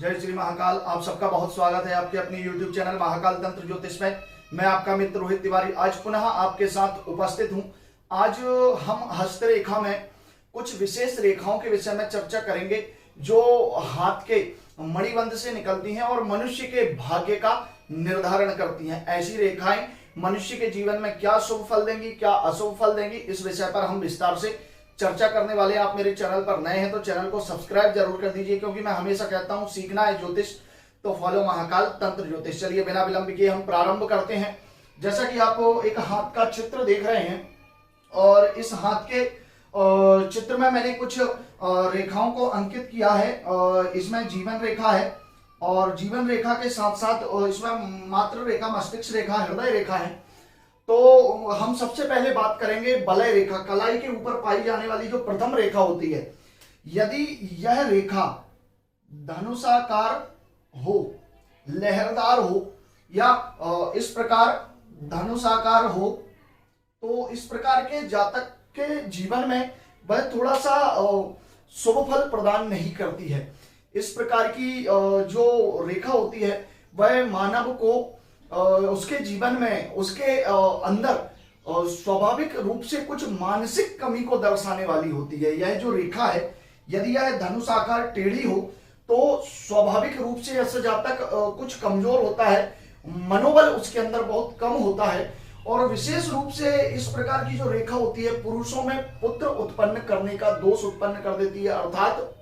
जय श्री महाकाल। आप सबका बहुत स्वागत है आपके अपने YouTube चैनल महाकाल तंत्र ज्योतिष में। मैं आपका मित्र रोहित तिवारी आज पुनः आपके साथ उपस्थित हूं। आज हम हस्तरेखा में कुछ विशेष रेखाओं के विषय में चर्चा करेंगे जो हाथ के मणिबंध से निकलती हैं और मनुष्य के भाग्य का निर्धारण करती हैं। ऐसी रेखाएं मनुष्य के जीवन में क्या शुभ फल देंगी, क्या अशुभ फल देंगी, इस विषय पर हम विस्तार से चर्चा करने वाले हैं। आप मेरे चैनल पर नए हैं तो चैनल को सब्सक्राइब जरूर कर दीजिए, क्योंकि मैं हमेशा कहता हूं सीखना है ज्योतिष तो फॉलो महाकाल तंत्र ज्योतिष। चलिए बिना विलंब किए हम प्रारंभ करते हैं। जैसा कि आप एक हाथ का चित्र देख रहे हैं और इस हाथ के चित्र में मैंने कुछ रेखाओं को अंकित किया है। इसमें जीवन रेखा है और जीवन रेखा के साथ साथ इसमें मात्र रेखा, मस्तिष्क रेखा, हृदय रेखा है। तो हम सबसे पहले बात करेंगे बलय रेखा, कलाई के ऊपर पाई जाने वाली जो प्रथम रेखा होती है। यदि यह रेखा धनुषाकार हो, लहरदार हो या इस प्रकार धनुषाकार हो, तो इस प्रकार के जातक के जीवन में वह थोड़ा सा शुभ फल प्रदान नहीं करती है। इस प्रकार की जो रेखा होती है वह मानव को उसके जीवन में, उसके अंदर स्वाभाविक रूप से कुछ मानसिक कमी को दर्शाने वाली होती है। यह जो रेखा है यदि यह धनुष आकार टेढ़ी हो तो स्वाभाविक रूप से ऐसा जातक कुछ कमजोर होता है, मनोबल उसके अंदर बहुत कम होता है। और विशेष रूप से इस प्रकार की जो रेखा होती है पुरुषों में पुत्र उत्पन्न करने का दोष उत्पन्न कर देती है। अर्थात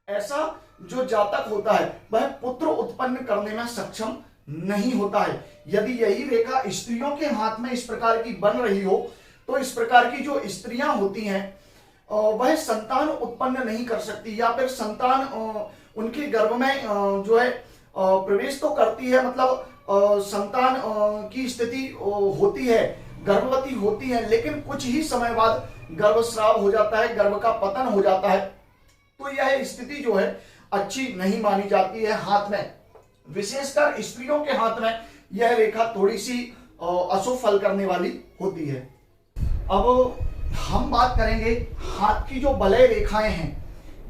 ऐसा जो जातक होता है वह पुत्र उत्पन्न करने में सक्षम नहीं होता है। यदि यही रेखा स्त्रियों के हाथ में इस प्रकार की बन रही हो तो इस प्रकार की जो स्त्रियां होती हैं वह संतान उत्पन्न नहीं कर सकती, या फिर संतान उनके गर्भ में जो है प्रवेश तो करती है, मतलब संतान की स्थिति होती है, गर्भवती होती है, लेकिन कुछ ही समय बाद गर्भस्राव हो जाता है, गर्भ का पतन हो जाता है। तो यह स्थिति जो है अच्छी नहीं मानी जाती है हाथ में। विशेषकर स्त्रियों के हाथ में यह रेखा थोड़ी सी अशुभ फल करने वाली होती है। अब हम बात करेंगे हाथ की जो बलय रेखाएं हैं।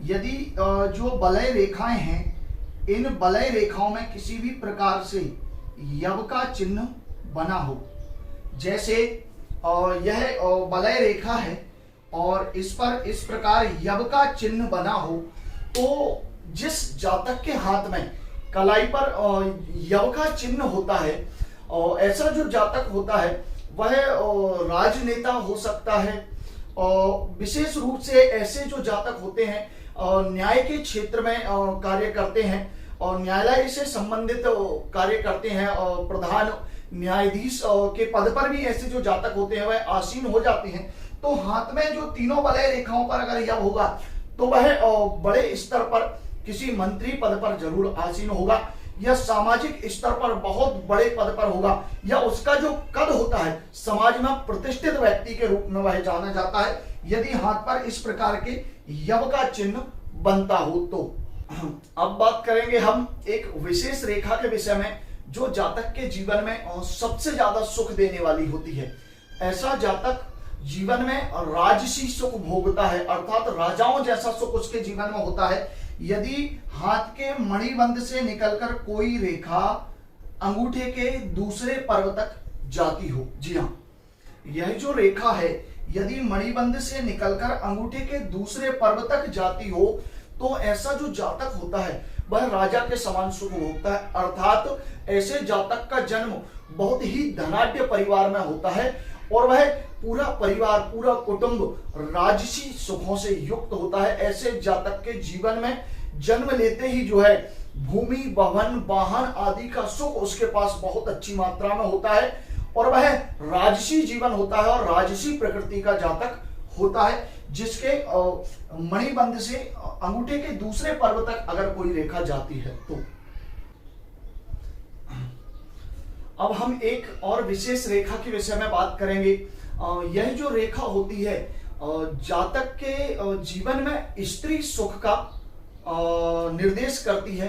यदि जो बलय रेखाएं हैं, इन बलय रेखाओं में किसी भी प्रकार से यव का चिन्ह बना हो, जैसे यह बलय रेखा है और इस पर इस प्रकार यव का चिन्ह बना हो, तो जिस जातक के हाथ में कलाई पर यव का चिन्ह होता है, ऐसा जो जातक होता है वह राजनेता हो सकता है। विशेष रूप से ऐसे जो जातक होते हैं न्याय के क्षेत्र में कार्य करते हैं और न्यायालय से संबंधित कार्य करते हैं और प्रधान न्यायाधीश के पद पर भी ऐसे जो जातक होते हैं वह आसीन हो जाते हैं। तो हाथ में जो तीनों बलय रेखाओं पर अगर यव होगा तो वह बड़े स्तर पर किसी मंत्री पद पर जरूर आसीन होगा, या सामाजिक स्तर पर बहुत बड़े पद पर होगा, या उसका जो कद होता है समाज में प्रतिष्ठित व्यक्ति के रूप में वह जाना जाता है, यदि हाथ पर इस प्रकार के यव का चिन्ह बनता हो तो। अब बात करेंगे हम एक विशेष रेखा के विषय में जो जातक के जीवन में सबसे ज्यादा सुख देने वाली होती है। ऐसा जातक जीवन में राजसी सुख भोगता है, अर्थात राजाओं जैसा सुख उसके जीवन में होता है यदि हाथ के मणिबंध से निकलकर कोई रेखा अंगूठे के दूसरे पर्व तक जाती हो। जी हाँ, यह जो रेखा है यदि मणिबंध से निकलकर अंगूठे के दूसरे पर्व तक जाती हो तो ऐसा जो जातक होता है वह राजा के समान सुख भोगता है। अर्थात ऐसे जातक का जन्म बहुत ही धनाढ्य परिवार में होता है और वह पूरा परिवार, पूरा कुटुंब राजसी सुखों से युक्त होता है। ऐसे जातक के जीवन में जन्म लेते ही जो है भूमि, भवन, वाहन आदि का सुख उसके पास बहुत अच्छी मात्रा में होता है और वह राजसी जीवन होता है और राजसी प्रकृति का जातक होता है, जिसके मणिबंध से अंगूठे के दूसरे पर्व तक अगर कोई रेखा जाती है तो। अब हम एक और विशेष रेखा के विषय में बात करेंगे। यह जो रेखा होती है जातक के जीवन में स्त्री सुख का निर्देश करती है,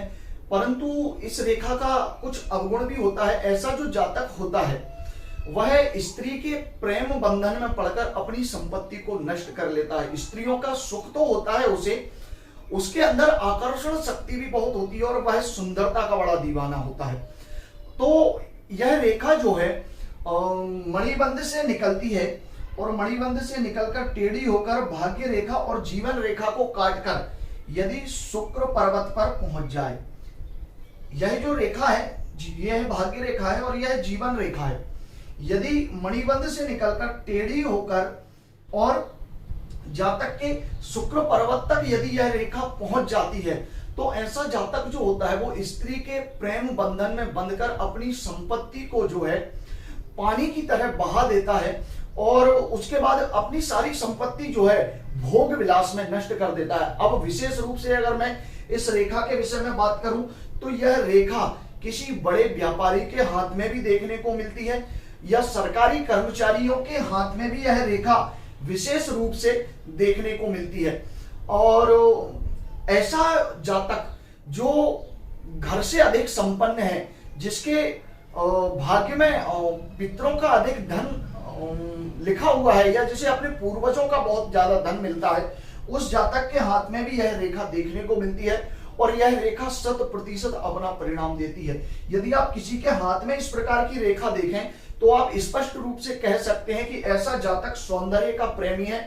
परंतु इस रेखा का कुछ अवगुण भी होता है। ऐसा जो जातक होता है वह स्त्री के प्रेम बंधन में पड़कर अपनी संपत्ति को नष्ट कर लेता है। स्त्रियों का सुख तो होता है उसे, उसके अंदर आकर्षण शक्ति भी बहुत होती है और वह सुंदरता का बड़ा दीवाना होता है। तो यह रेखा जो है मणिबंध से निकलती है और मणिबंध से निकलकर टेढ़ी होकर भाग्य रेखा और जीवन रेखा को काटकर यदि शुक्र पर्वत पर पहुंच जाए, यह जो रेखा है यह भाग्य रेखा है और यह जीवन रेखा है। यदि मणिबंध से निकलकर टेढ़ी होकर और जातक के शुक्र पर्वत तक यदि यह रेखा पहुंच जाती है तो ऐसा जातक जो होता है वो स्त्री के प्रेम बंधन में बंधकर अपनी संपत्ति को जो है पानी की तरह बहा देता है और उसके बाद अपनी सारी संपत्ति जो है भोग विलास में नष्ट कर देता है। अब विशेष रूप से अगर मैं इस रेखा के विषय में बात करूं तो यह रेखा किसी बड़े व्यापारी के हाथ में भी देखने को मिलती है या सरकारी कर्मचारियों के हाथ में भी यह रेखा विशेष रूप से देखने को मिलती है। और ऐसा जातक जो घर से अधिक संपन्न है, जिसके भाग्य में पितरों का अधिक धन लिखा हुआ है या जिसे अपने पूर्वजों का बहुत ज्यादा धन मिलता है, उस जातक के हाथ में भी यह रेखा देखने को मिलती है और यह रेखा 100% अपना परिणाम देती है। यदि आप किसी के हाथ में इस प्रकार की रेखा देखें तो आप स्पष्ट रूप से कह सकते हैं कि ऐसा जातक सौंदर्य का प्रेमी है,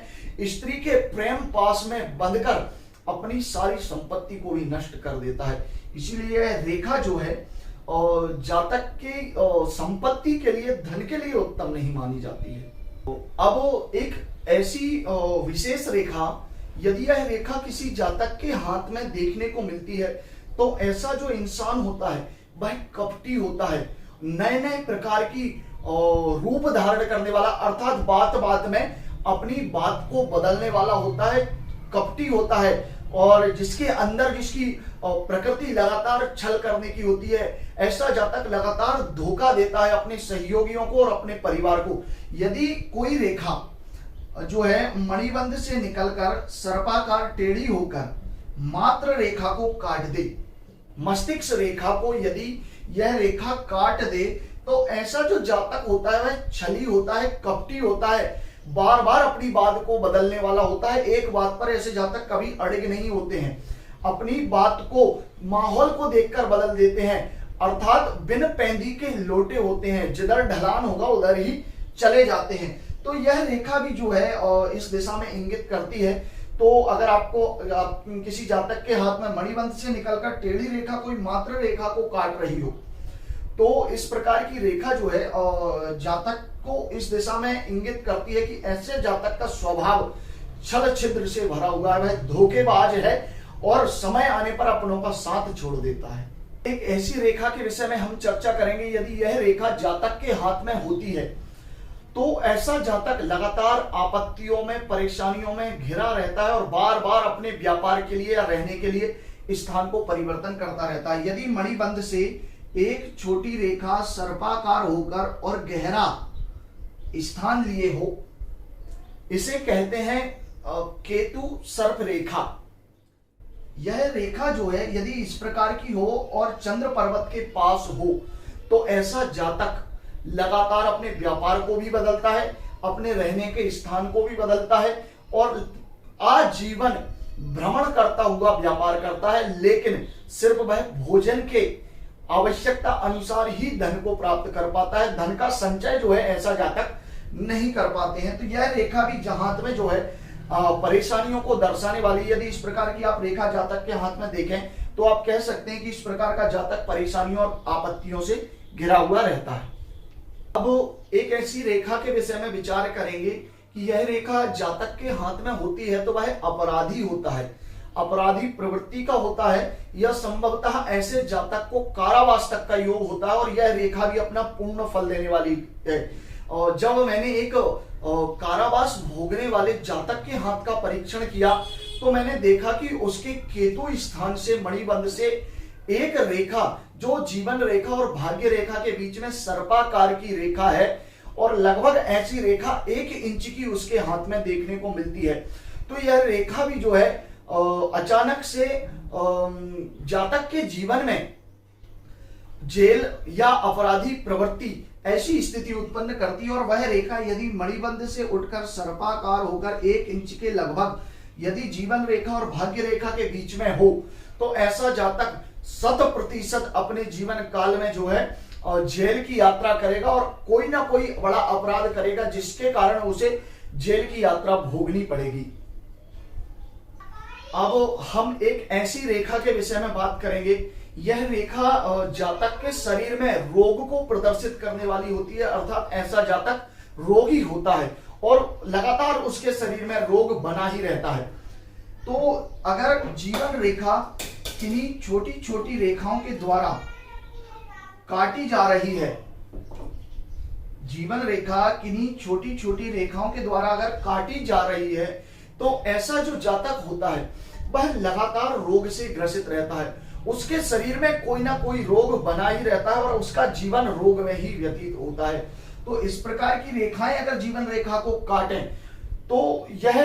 स्त्री के प्रेम पास में बंधकर अपनी सारी संपत्ति को भी नष्ट कर देता है। इसीलिए यह रेखा जो है जातक की संपत्ति के लिए, धन के लिए उत्तम नहीं मानी जाती है। अब एक ऐसी विशेष रेखा, यदि यह रेखा किसी जातक के हाथ में देखने को मिलती है तो ऐसा जो इंसान होता है वह कपटी होता है, नए नए प्रकार की रूप धारण करने वाला, अर्थात बात बात में अपनी बात को बदलने वाला होता है, कपटी होता है और जिसके अंदर जिसकी प्रकृति लगातार छल करने की होती है। ऐसा जातक लगातार धोखा देता है अपने सहयोगियों को और अपने परिवार को। यदि कोई रेखा जो है मणिबंध से निकलकर सर्पाकार टेढ़ी होकर मात्र रेखा को काट दे, मस्तिष्क रेखा को यदि यह रेखा काट दे तो ऐसा जो जातक होता है वह छली होता है, कपटी होता है, बार बार अपनी बात को बदलने वाला होता है। एक बात पर ऐसे जातक कभी अड़िग नहीं होते हैं, अपनी बात को माहौल को देखकर बदल देते हैं, अर्थात बिन पैंदी के लोटे होते हैं, जिधर ढलान होगा उधर ही चले जाते हैं। तो यह रेखा भी जो है इस दिशा में इंगित करती है। तो अगर आपको किसी जातक के हाथ में मणिबंध से निकलकर टेढ़ी रेखा कोई मात्र रेखा को काट रही हो तो इस प्रकार की रेखा जो है जातक को इस दिशा में इंगित करती है कि ऐसे जातक का स्वभाव छल छिद्र से भरा हुआ है, वह धोखेबाज है और समय आने पर अपनों का साथ छोड़ देता है। एक ऐसी रेखा के विषय में हम चर्चा करेंगे, यदि यह रेखा जातक के हाथ में होती है तो ऐसा जातक लगातार आपत्तियों में, परेशानियों में घिरा रहता है और बार बार अपने व्यापार के लिए या रहने के लिए स्थान को परिवर्तन करता रहता है। यदि मणिबंध से एक छोटी रेखा सर्पाकार होकर और गहरा स्थान लिए हो, इसे कहते हैं केतु सर्प रेखा। यह रेखा जो है यदि इस प्रकार की हो और चंद्र पर्वत के पास हो तो ऐसा जातक लगातार अपने व्यापार को भी बदलता है, अपने रहने के स्थान को भी बदलता है और आजीवन भ्रमण करता हुआ व्यापार करता है, लेकिन सिर्फ वह भोजन के आवश्यकता अनुसार ही धन को प्राप्त कर पाता है। धन का संचय जो है ऐसा जातक नहीं कर पाते हैं। तो यह रेखा भी हाथ में जो है परेशानियों को दर्शाने वाली। यदि इस प्रकार की आप रेखा जातक के हाथ में देखें तो आप कह सकते हैं कि इस प्रकार का जातक परेशानियों और आपत्तियों से घिरा हुआ रहता है। अब एक ऐसी रेखा के विषय में विचार करेंगे कि यह रेखा जातक के हाथ में होती है तो वह अपराधी होता है, अपराधी प्रवृत्ति का होता है। यह संभवतः ऐसे जातक को कारावास तक का योग होता है और यह रेखा भी अपना पूर्ण फल देने वाली है। और जब मैंने एक कारावास भोगने वाले जातक के हाथ का परीक्षण किया तो मैंने देखा कि उसके केतु स्थान से मणिबंध से एक रेखा जो जीवन रेखा और भाग्य रेखा के बीच में सर्पाकार की रेखा है और लगभग ऐसी रेखा 1 इंच की उसके हाथ में देखने को मिलती है। तो यह रेखा भी जो है अचानक से जातक के जीवन में जेल या अपराधी प्रवृत्ति ऐसी स्थिति उत्पन्न करती है और वह रेखा यदि मणिबंध से उठकर सर्पाकार होकर 1 इंच के लगभग यदि जीवन रेखा और भाग्य रेखा के बीच में हो तो ऐसा जातक 100% अपने जीवन काल में जो है और जेल की यात्रा करेगा और कोई ना कोई बड़ा अपराध करेगा जिसके कारण उसे जेल की यात्रा भोगनी पड़ेगी। अब हम एक ऐसी रेखा के विषय में बात करेंगे। यह रेखा जातक के शरीर में रोग को प्रदर्शित करने वाली होती है, अर्थात ऐसा जातक रोगी होता है और लगातार उसके शरीर में रोग बना ही रहता है। तो अगर जीवन रेखा किन्हीं छोटी छोटी रेखाओं के द्वारा काटी जा रही है, जीवन रेखा किन्हीं छोटी छोटी रेखाओं के द्वारा अगर काटी जा रही है तो ऐसा जो जातक होता है वह लगातार रोग से ग्रसित रहता है। उसके शरीर में कोई ना कोई रोग बना ही रहता है और उसका जीवन रोग में ही व्यतीत होता है। तो इस प्रकार की रेखाएं अगर जीवन रेखा को काटें तो यह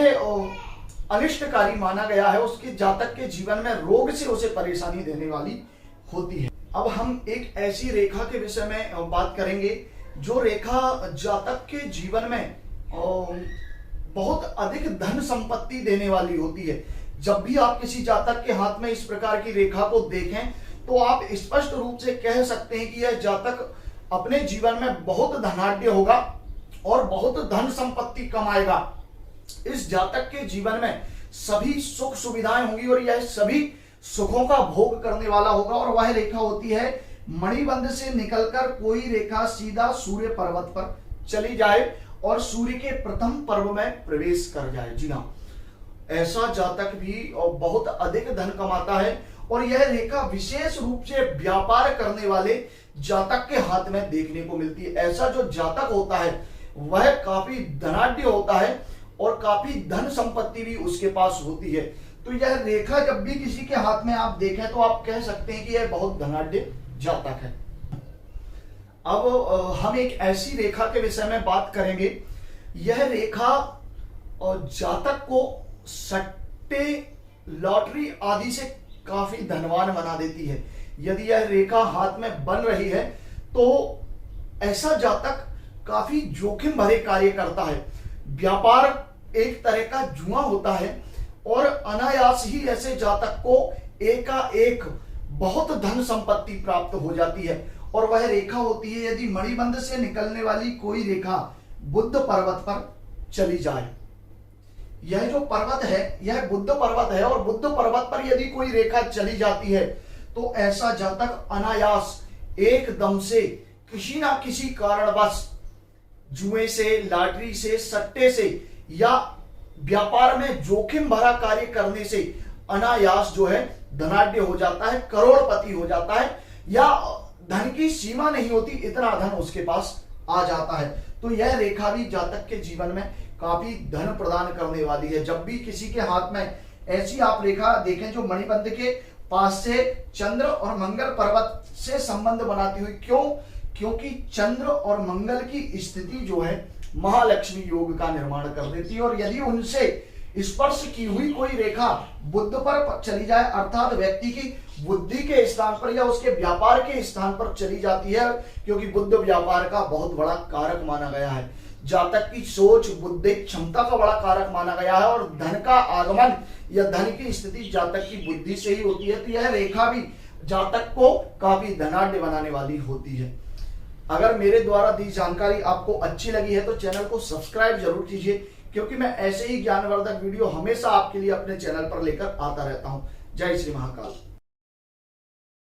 अनिष्टकारी माना गया है, उसके जातक के जीवन में रोग से उसे परेशानी देने वाली होती है। अब हम एक ऐसी रेखा के विषय में बात करेंगे जो रेखा जातक के जीवन में बहुत अधिक धन संपत्ति देने वाली होती है। जब भी आप किसी जातक के हाथ में इस प्रकार की रेखा को देखें तो आप स्पष्ट रूप से कह सकते हैं कि यह जातक अपने जीवन में बहुत धनाढ्य होगा और बहुत धन संपत्ति कमाएगा। इस जातक के जीवन में सभी सुख सुविधाएं होंगी और यह सभी सुखों का भोग करने वाला होगा। और वह रेखा होती है मणिबंध से निकलकर कोई रेखा सीधा सूर्य पर्वत पर चली जाए और सूर्य के प्रथम पर्व में प्रवेश कर जाए। जी हाँ, ऐसा जातक भी बहुत अधिक धन कमाता है और यह रेखा विशेष रूप से व्यापार करने वाले जातक के हाथ में देखने को मिलती है। ऐसा जो जातक होता है वह काफी धनाढ्य होता है और काफी धन संपत्ति भी उसके पास होती है। तो यह रेखा जब भी किसी के हाथ में आप देखें तो आप कह सकते हैं कि यह बहुत धनाढ्य जातक है। अब हम एक ऐसी रेखा के विषय में बात करेंगे। यह रेखा और जातक को सट्टे, लॉटरी आदि से काफी धनवान बना देती है। यदि यह रेखा हाथ में बन रही है तो ऐसा जातक काफी जोखिम भरे कार्य करता है। व्यापार एक तरह का जुआ होता है और अनायास ही ऐसे जातक को एकाएक बहुत धन संपत्ति प्राप्त हो जाती है। और वह रेखा होती है यदि मणिबंध से निकलने वाली कोई रेखा बुद्ध पर्वत पर चली जाए। यह जो पर्वत है यह बुद्ध पर्वत है और बुद्ध पर्वत पर यदि कोई रेखा चली जाती है तो ऐसा जातक अनायास एकदम से किसी ना किसी कारणवश जुए से, लॉटरी से, सट्टे से या व्यापार में जोखिम भरा कार्य करने से अनायास जो है धनाढ्य हो जाता है, करोड़पति हो जाता है, या धन की सीमा नहीं होती इतना धन उसके पास आ जाता है। तो यह रेखा भी जातक के जीवन में काफी धन प्रदान करने वाली है। जब भी किसी के हाथ में ऐसी आप रेखा देखें जो मणिबंध के पास से चंद्र और मंगल पर्वत से संबंध बनाती हुई, क्योंकि चंद्र और मंगल की स्थिति जो है महालक्ष्मी योग का निर्माण कर देती है। और यदि उनसे स्पर्श की हुई कोई रेखा बुद्ध पर चली जाए, अर्थात व्यक्ति की बुद्धि के स्थान पर या उसके व्यापार के स्थान पर चली जाती है, क्योंकि बुद्ध व्यापार का बहुत बड़ा कारक माना गया है, जातक की सोच, बुद्धि क्षमता का बड़ा कारक माना गया है और धन का आगमन या धन की स्थिति जातक की बुद्धि से ही होती है। तो यह रेखा भी जातक को काफी धनाढ्य बनाने वाली होती है। अगर मेरे द्वारा दी जानकारी आपको अच्छी लगी है तो चैनल को सब्सक्राइब जरूर कीजिए, क्योंकि मैं ऐसे ही ज्ञानवर्धक वीडियो हमेशा आपके लिए अपने चैनल पर लेकर आता रहता हूं। जय श्री महाकाल।